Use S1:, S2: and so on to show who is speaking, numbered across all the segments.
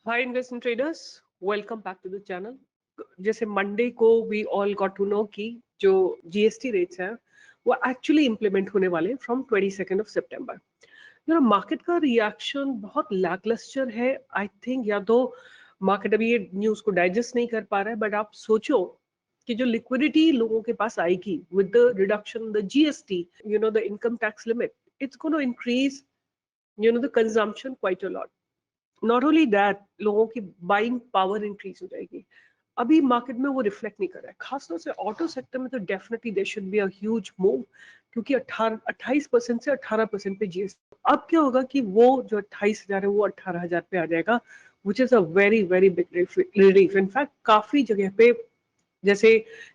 S1: Hi, investment traders. Welcome back to the channel. जैसे Monday को we all got to know कि जो GST rates हैं वो एक्चुअली इम्प्लीमेंट होने वाले हैं फ्रॉम 22 सितंबर। मार्केट का रिएक्शन बहुत लैकलस्टर है। आई थिंक या तो मार्केट अभी ये न्यूज को डाइजेस्ट नहीं कर पा रहा है, बट आप सोचो कि जो लिक्विडिटी लोगों के पास आएगी with the reduction the GST, the income tax limit, it's gonna increase the consumption quite a lot. Not only that, लोगों की बाइंग पावर इंक्रीज हो जाएगी। अभी मार्केट में वो रिफ्लेक्ट नहीं कर रहा है, खासतौर से ऑटो सेक्टर में तो definitely there should be a huge move, क्योंकि 28% से 18% पे जीएसटी। अब क्या होगा कि वो जो 28,000 है वो 18,000 पे आ जाएगा, which is a very very big relief. In fact काफी जगह पे, जैसे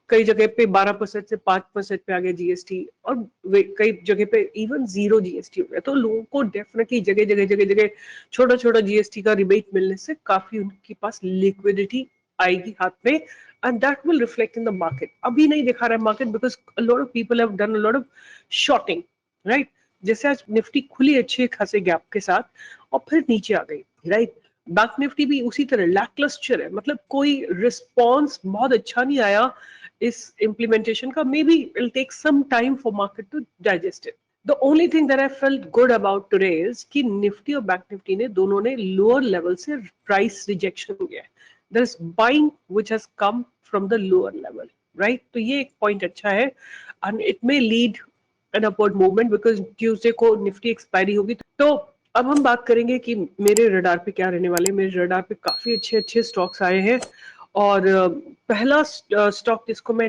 S1: कई जगह पे 12% से 5% पे आ गया जीएसटी, और कई जगह पे इवन जीरो जीएसटी हो गया। तो लोगों को डेफिनेटली जगह जगह जगह जगह छोटा छोटा जीएसटी का रिबेट मिलने से काफी उनके पास लिक्विडिटी आएगी हाथ में, and that will reflect in the market. अभी नहीं दिखा रहा है market because a lot of people have done a lot of shorting, right. जैसे आज निफ्टी खुली अच्छे खासे गैप के साथ और फिर नीचे आ गई, राइट। बैंक निफ्टी भी उसी तरह लैकलस्टर है, मतलब कोई रिस्पॉन्स बहुत अच्छा नहीं आया इस इम्प्लीमेंटेशन का। May be it take some time for market to digest it. The only thing that I felt good about today is कि निफ्टी और बैंक निफ्टी ने दोनों ने लोअर लेवल से प्राइस रिजेक्शन किया है। There is buying which has come from the lower level, right. तो ये एक पॉइंट अच्छा है, and it may lead an upward movement because Tuesday को निफ्टी एक्सपायरी होगी। तो अब हम बात करेंगे कि मेरे रडार पे क्या रहने वाले हैं। मेरे रडार पे काफी अच्छे अच्छे स्टॉक्स आए हैं, और पहला स्टॉक जिसको मैं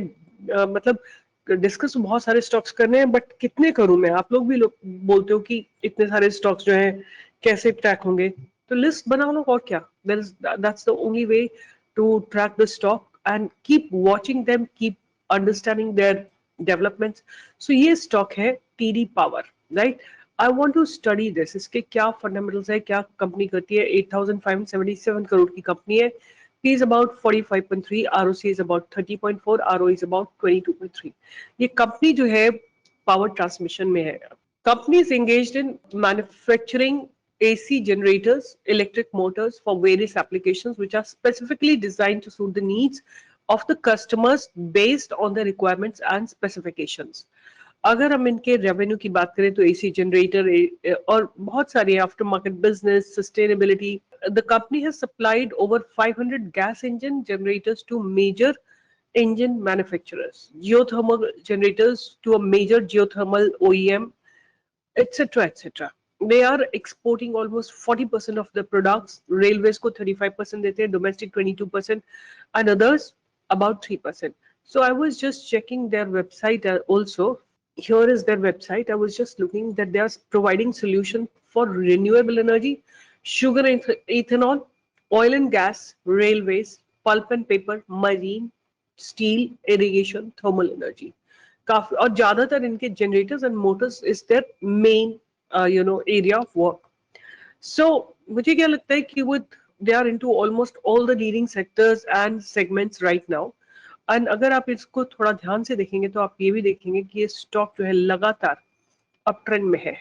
S1: मतलब डिस्कस बहुत सारे स्टॉक्स करने हैं, बट कितने करूं मैं? आप लोग भी बोलते हो कि इतने सारे स्टॉक्स जो हैं कैसे ट्रैक होंगे, तो लिस्ट बना लो और क्या। That's the only way to track the stock and keep watching them, keep understanding their developments. So ये स्टॉक है TD power, right. I want to study this, इसके क्या फंडामेंटल्स है, क्या कंपनी करती है। 8,577 करोड़ की कंपनी है। P is about 45.3, ROC is about 30.4, ROE is about 22.3। ये कंपनी जो है पावर ट्रांसमिशन में है। Company is engaged in manufacturing AC generators, electric motors for various applications which are specifically designed to suit the needs of the customers based on the requirements and specifications। अगर हम इनके revenue की बात करें तो AC generator और बहुत सारे after market business, sustainability, the company has supplied over 500 gas engine generators to major engine manufacturers, geothermal generators to a major geothermal OEM, etc., etc. They are exporting almost 40% of the products. Railways को 35% देते हैं, domestic 22%, and others about 3%. So I was just checking their website also. Here is their website. I was just looking that they are providing solution for renewable energy, sugar and ethanol, oil and gas, railways, pulp and paper, marine, steel, irrigation, thermal energy. काफी, और ज्यादातर इनके generators and motors is their main area of work. So मुझे क्या लगता है कि with they are into almost all the leading sectors and segments right now. And अगर आप इसको थोड़ा ध्यान से देखेंगे तो आप ये भी देखेंगे कि ये स्टॉक जो है लगातार अप ट्रेंड में है।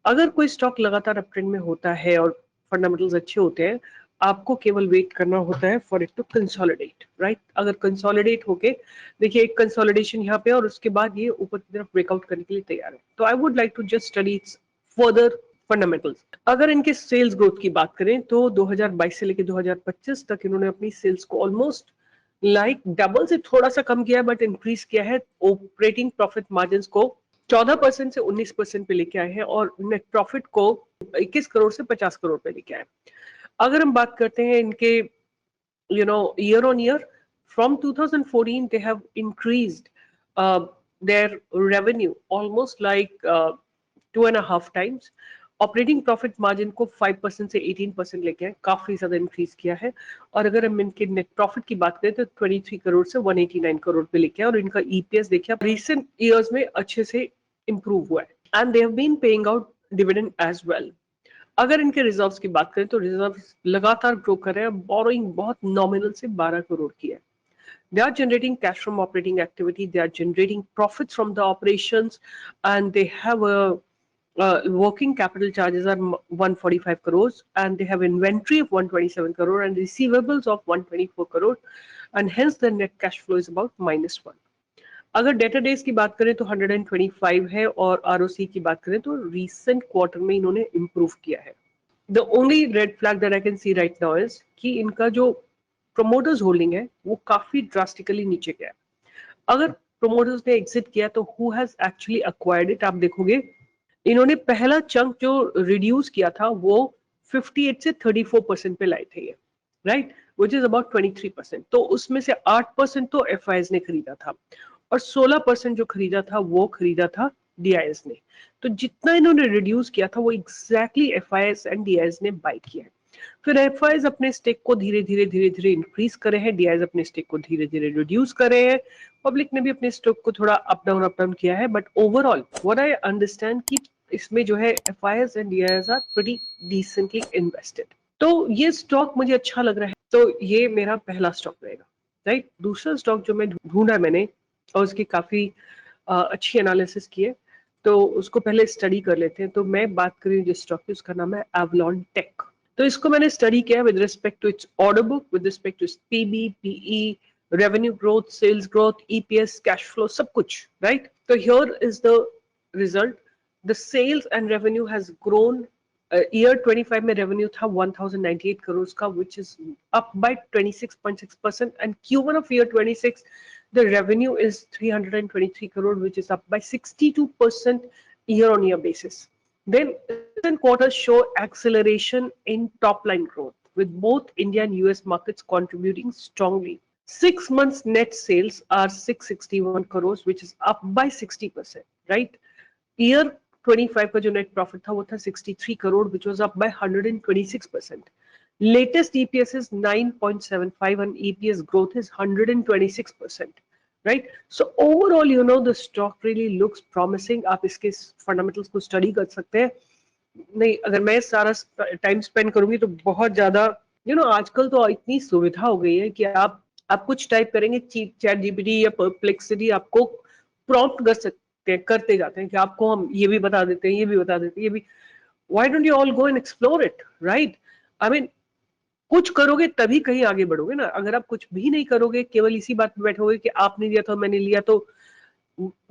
S1: अगर कोई स्टॉक लगातार अप ट्रेंड में होता है और फंडामेंटल्स अच्छे होते हैं, आपको केवल वेट करना होता है for it to consolidate, right. अगर कंसोलिडेट होके, देखिए एक कंसोलिडेशन यहाँ पे और उसके बाद ये ऊपर की तरफ ब्रेकआउट करने के लिए तैयार है, तो I would like to just study further fundamentals. अगर इनके सेल्स ग्रोथ की बात करें तो 2022 से लेकर 2025 तक इन्होंने अपनी सेल्स को ऑलमोस्ट लाइक डबल से थोड़ा सा कम किया है, बट इंक्रीज किया है। ऑपरेटिंग प्रॉफिट मार्जिन को 14% से 19% पे लेके आए हैं, और नेट प्रॉफिट को 21 करोड़ से 50 करोड़ पे लेके आए। अगर हम बात करते हैं इनके year on year, from 2014 they have increased their revenue almost like 2.5 times। Operating profit margin को 5% से 18% लेके आए, काफी ज्यादा इंक्रीज किया है। और अगर हम इनके नेट प्रॉफिट की बात करें तो 23 करोड़ से 189 करोड़ पे लेके आए, और इनका ईपीएस देखिए रिसेंट ईयर्स में अच्छे से इंप्रूव हुआ है, and they have been paying out dividend as well. अगर इनके रिजर्व्स की बात करें तो रिजर्व्स लगातार ग्रो कर रहे हैं। बोरोइंग बहुत नॉमिनल से 12 करोड़ की है। They are generating cash from operating activity. They are generating profits from the operations, and they have a working capital charges are 145 crores, and they have inventory of 127 crore and receivables of 124 crore, and hence the net cash flow is about -1. अगर debtor days की बात करें तो 125 है, और ROC की बात करें तो रीसेंट क्वार्टर में इन्होंने इंप्रूव किया है. The only red flag that I can see right now is कि इनका जो प्रोमोटर्स होल्डिंग है वो काफी ड्रास्टिकली नीचे गया है. अगर प्रोमोटर्स ने एग्जिट किया तो who has actually acquired it, आप देखोगे इन्होंने पहला चंक जो रिड्यूस किया था वो 58 से 34% पे लाए थे ये, राइट, विच इज अबाउट 23%. तो उसमें से 8% तो एफ ने खरीदा था, और 16% जो खरीदा था वो खरीदा था डीआईएस ने. तो जितना इन्होंने रिड्यूस किया था वो एग्जैक्टली एफआईएस एंड डीआईएस ने बाय किया है. फिर एफआईएस अपने स्टेक को धीरे धीरे इंक्रीज करे हैं, डीआईएस अपने स्टेक को धीरे धीरे रिड्यूस करे हैं, पब्लिक ने भी अपने स्टॉक को थोड़ा अप डाउन किया है. But overall what I understand कि इसमें जो है FIIs and DIIs are pretty decently invested. तो ये स्टॉक मुझे अच्छा लग रहा है, तो ये मेरा पहला स्टॉक रहेगा, राइट. दूसरा स्टॉक जो मैं ढूंढा मैंने और उसकी काफी अच्छी एनालिसिस की है, तो उसको पहले स्टडी कर लेते हैं. तो मैं बात कर रही हूँ जिस स्टॉक की, उसका नाम है एवलॉन टेक. तो इसको मैंने स्टडी किया with respect to its order book, with respect to its PB, PE, revenue growth, sales growth, EPS, cash flow, सब कुछ, राइट. तो here is the result. The sales and revenue has grown. Year 25 में revenue था 1098 करोड़ का, which is up by 26.6%, and Q1 of year 26 the revenue is 323 crore, which is up by 62% year-on-year basis. Then recent quarters show acceleration in top line growth, with both India and US markets contributing strongly. 6 months net sales are 661 crores, which is up by 60%, right? Year 25 का जो net profit था वो था 63 crore, which was up by 126%. Latest EPS is 9.75 and EPS growth is 126%, right? So overall, you know, the stock really looks promising. आप इसके fundamentals को study कर सकते हैं. नहीं, अगर मैं सारा टाइम स्पेंड करूंगी तो बहुत ज्यादा, यू नो, आजकल तो इतनी सुविधा हो गई है कि आप कुछ टाइप करेंगे, चैट जीपीटी या परप्लेक्सिटी आपको प्रॉम्प्ट कर सकते हैं, करते जाते हैं कि आपको हम ये भी बता देते हैं, ये भी बता देते हैं, ये भी. Why don't you all go and explore it, right? I mean, कुछ करोगे तभी कहीं आगे बढ़ोगे ना. अगर आप कुछ भी नहीं करोगे, केवल इसी बात पे बैठोगे कि आपने लिया था मैंने लिया, तो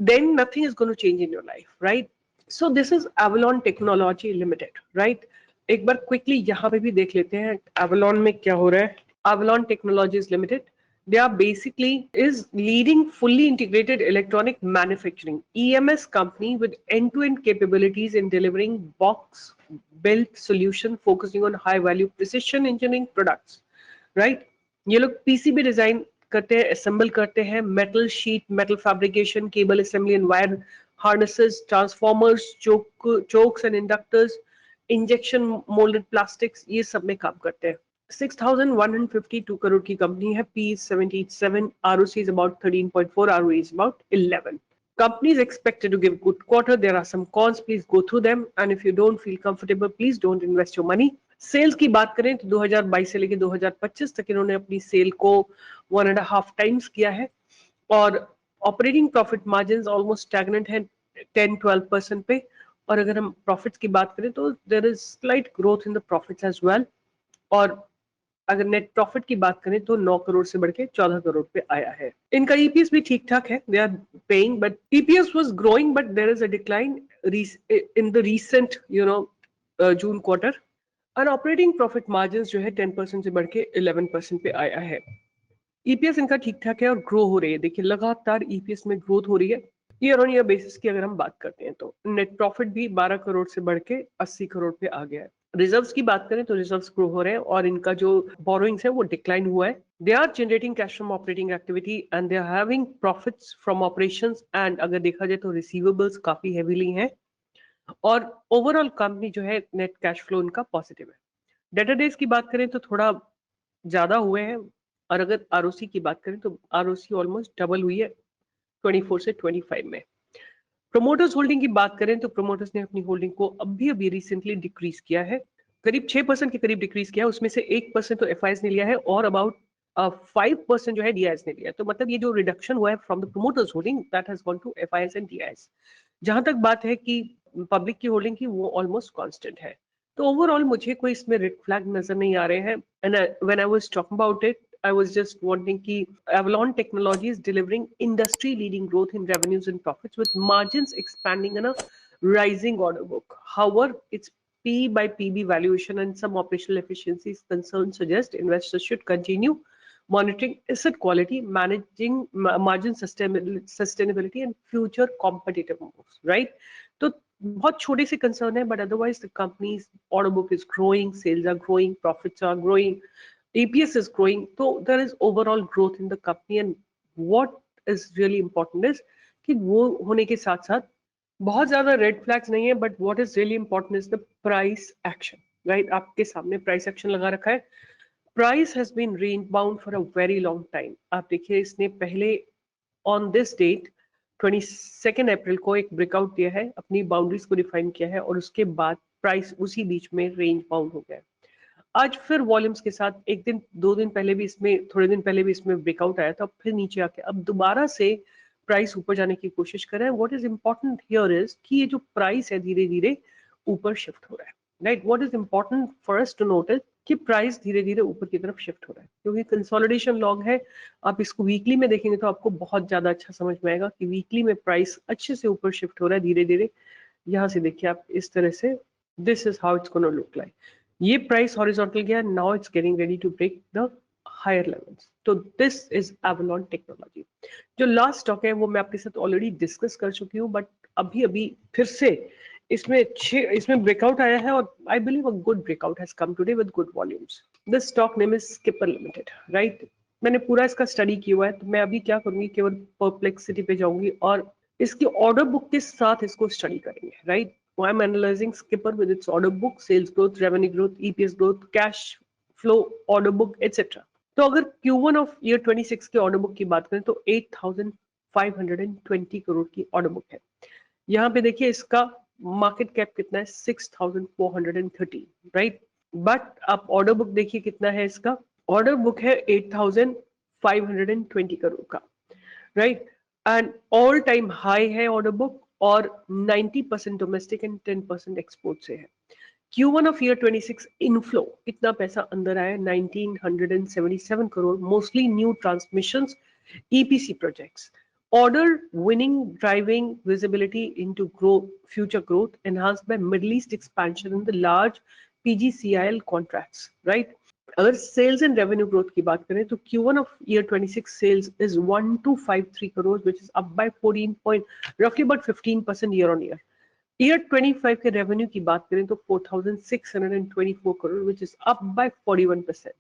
S1: then nothing is going to change in your life, right? So this is Avalon Technology Limited, right? एक बार क्विकली यहाँ पे भी देख लेते हैं Avalon में क्या हो रहा है. Avalon Technologies Limited, they are basically is leading fully integrated electronic manufacturing EMS company with end-to-end capabilities in delivering box built solution focusing on high value precision engineering products, right? ये लोग PCB design करते हैं, assemble करते हैं, metal sheet, metal fabrication, cable assembly and wire harnesses, transformers, chokes and inductors, injection moulded plastics, ये सब में काम करते हैं. 6,152 करोड़ की कंपनी है, P is 77, ROC is about 13.4, ROE is about 11. Company is expected to give good quarter. There are some cons, please go through them, and if you don't feel comfortable, please don't invest your money. Sales की बात करें तो 2022 से लेकर 2025 तक इन्होंने अपनी cell को 1.5 टाइम्स किया है, और operating profit margin almost stagnant है 10-12% पे. और अगर हम प्रॉफिट्स की बात करें तो there is slight growth in the profits as well. और अगर नेट प्रॉफिट की बात करें तो 9 करोड़ से बढ़ के 14 करोड़ पे आया है. इनका ईपीएस भी ठीक ठाक है, they are paying, but EPS was growing, but there is a decline in the recent, you know, June quarter. और ऑपरेटिंग प्रॉफिट मार्जिन जो है 10% से बढ़ के 11% पे आया है. ईपीएस इनका ठीक ठाक है और ग्रो हो रही है. देखिए लगातार ईपीएस में ग्रोथ हो रही है. ईयर ऑन ईयर बेसिस की अगर हम बात करते हैं तो नेट प्रॉफिट भी 12 करोड़ से बढ़ के 80 करोड़ पे आ गया है. रिजर्व्स की बात करें तो रिजर्व्स ग्रो हो रहे हैं, और इनका जो बोरोइंग्स है वो डिक्लाइन हुआ है. They are generating cash from operating activity and they are having profits from operations, and अगर देखा जाए तो रिसीवेबल्स काफी हेवीली हैं, और ओवरऑल कंपनी जो है नेट कैश फ्लो इनका पॉजिटिव है. डेटा डेज की बात करें तो थोड़ा ज्यादा हुए हैं, और अगर आरओसी की बात करें तो आरओसी ऑलमोस्ट डबल हुई है 24 से 25 में. प्रोमोटर्स होल्डिंग की बात करें तो प्रोमोटर्स ने अपनी होल्डिंग को अभी रिसेंटली डिक्रीज किया है, करीब 6% के करीब डिक्रीज किया है. उसमें से 1% तो एफआईएस ने लिया है, और अबाउट 5% जो है डीआईएस ने लिया है. तो मतलब ये जो रिडक्शन हुआ है from the promoters holding, that has gone to FIIs and DIIs. जहां तक बात है कि पब्लिक की होल्डिंग की वो ऑलमोस्ट कांस्टेंट है। तो ओवरऑल मुझे कोई इसमें रेड फ्लैग नजर नहीं आ रहे हैं। And when I was talking about it, I was just wanting कि Avalon Technology is delivering industry-leading growth in revenues and profits with margins expanding in a rising order book. However, its P by PB valuation and some operational efficiencies concerns suggest investors should continue monitoring asset quality, managing margin sustainability and future competitive moves, right? तो बहुत छोटे से concern है, but otherwise the company's order book is growing, sales are growing, profits are growing, EPS is growing. So there is overall growth in the company, and what is really important is कि वो होने के साथ साथ बहुत ज्यादा red flags नहीं है, but what is really important is the price action, right? आपके सामने प्राइस एक्शन लगा रखा है। Price has been range bound for a very long time. आप देखिए, इसने पहले ऑन दिस डेट 22 अप्रैल को एक ब्रेकआउट दिया है, अपनी बाउंड्रीज को डिफाइन किया है, और उसके बाद प्राइस उसी बीच में रेंज बाउंड हो गया है। आज फिर वॉल्यूम्स के साथ एक दिन 2 दिन पहले भी इसमें, थोड़े दिन पहले भी इसमें ब्रेकआउट आया था, फिर नीचे आके अब दोबारा से प्राइस ऊपर जाने की कोशिश कर रहा है। What is important here is कि ये जो प्राइस है धीरे धीरे ऊपर शिफ्ट हो रहा है, right? What is important for us to notice कि प्राइस धीरे धीरे ऊपर की तरफ शिफ्ट हो रहा है, क्योंकि कंसोलिडेशन लॉन्ग है। आप इसको वीकली में देखेंगे तो आपको बहुत ज्यादा अच्छा समझ में आएगा कि वीकली में प्राइस अच्छे से ऊपर शिफ्ट हो रहा है धीरे धीरे। यहाँ से देखिए आप इस तरह से, this is how it's gonna look like. ये प्राइस हॉरिजॉन्टल गया, now it's getting ready to break the higher levels. तो दिस इज एवलॉन टेक्नोलॉजी। जो लास्ट स्टॉक है वो मैं आपके साथ ऑलरेडी डिस्कस कर चुकी हूँ, बट अभी अभी फिर से इसमें ब्रेकआउट आया है, और I believe a good breakout has come today with good volumes. This stock name is skipper limited, right? मैंने पूरा इसका स्टडी किया हुआ है, तो मैं अभी क्या करूंगी, केवल परप्लेक्सिटी पे जाऊंगी और इसकी ऑर्डर बुक के साथ इसको स्टडी करेंगे, right? I'm analyzing Skipper with its order book, sales growth, revenue growth, EPS growth, cash flow, order book, etc. तो अगर Q1 ऑफ ईयर 26 के ऑर्डर बुक की बात करें तो 8,520 करोड़ की ऑर्डर बुक है। यहाँ पे देखिए इसका मार्केट कैप कितना है, 6,430, राइट? बट आप ऑर्डर बुक देखिए कितना है इसका, ऑर्डर बुक है 8,520 करोड़ का, right? And all time high है ऑर्डर बुक, और 90% डोमेस्टिक एंड 10% एक्सपोर्ट से है। Q1 ऑफ ईयर 26 इनफ्लो कितना पैसा अंदर आया, 1977 crore, mostly new transmissions, EPC projects, order winning driving visibility into growth, future growth enhanced by middle east expansion in the large PGCIL contracts, right? अगर sales and revenue growth की बात करें तो Q1 of year 26 sales is 1253 crore, which is up by 14 point, रफली about 15% year on year. Year 25 के revenue की बात करें तो 4624 crore, which is up by 41%।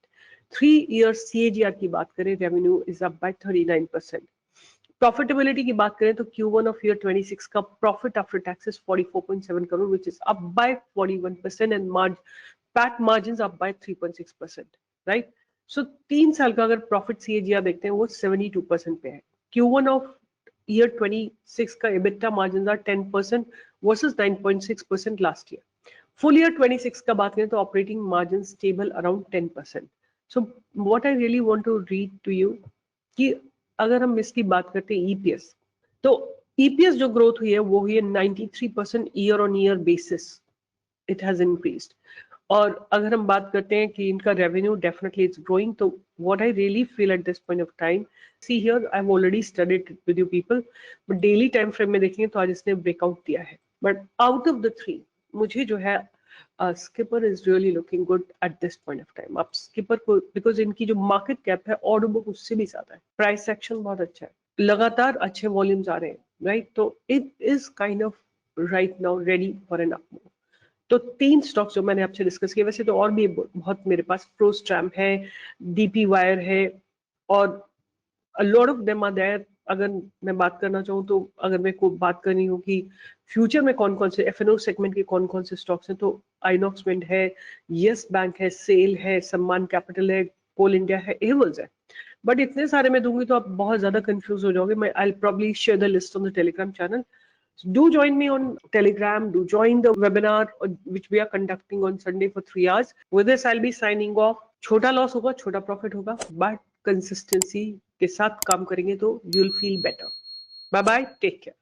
S1: 3 years CAGR की बात करें, revenue is up by 39%। Profitability की बात करें तो Q1 ऑफ ईयर 26 का profit after taxes 44.7 crore, which is up by 41%, and PAT margins up by 3.6%, right? So 3 साल का अगर प्रॉफिट CAGR देखते हैं वो 72% पे है। Q1 ऑफ ईयर 26 का EBITDA margins are 10% versus 9.6% last year. Full year 26 का बात करें तो operating margin stable around 10%। So what I really want to read to you कि अगर हम इसकी बात करते हैं EPS, तो EPS जो ग्रोथ हुई है वो हुई है 93% year on year basis, it has increased. और अगर हम बात करते हैं कि इनका रेवेन्यू डेफिनेटली इट्स ग्रोइंग, तो what I really feel at this point of time, see here I have already studied with you people, but daily time frame में देखेंगे तो आज इसने ब्रेकआउट दिया है। बट आउट ऑफ द 3 मुझे जो है skipper is really looking good at this point of time. आप स्किपर को, बिकॉज इनकी जो मार्केट कैप है ऑर्डर बुक उससे भी ज्यादा है, प्राइस एक्शन बहुत अच्छा है, लगातार अच्छे वॉल्यूम्स आ रहे हैं, राइट? तो it is kind of right now ready for an up move. तो 3 स्टॉक्स जो मैंने आपसे डिस्कस किए, वैसे तो और भी बहुत मेरे पास, प्रोस्ट्रैम है, DP वायर है, और a lot of them are there। अगर मैं बात करना चाहूँ तो, अगर मेरे को बात करनी हो कि फ्यूचर में कौन कौन से F&O सेगमेंट के कौन कौन से स्टॉक्स हैं, तो आइनॉक्स विंड है, यस बैंक है, सेल है, सम्मान कैपिटल है, कोल इंडिया है, एवल्स है। बट इतने सारे मैं दूंगी तो आप बहुत ज्यादा कंफ्यूज हो जाओगे। मैं आई probably share the list on the Telegram channel. Do join me on Telegram. Do join the webinar which we are conducting on Sunday for 3 hours. With this, I'll be signing off. छोटा loss होगा, छोटा profit होगा, but consistency के साथ काम करेंगे तो you'll feel better. Bye bye. Take care.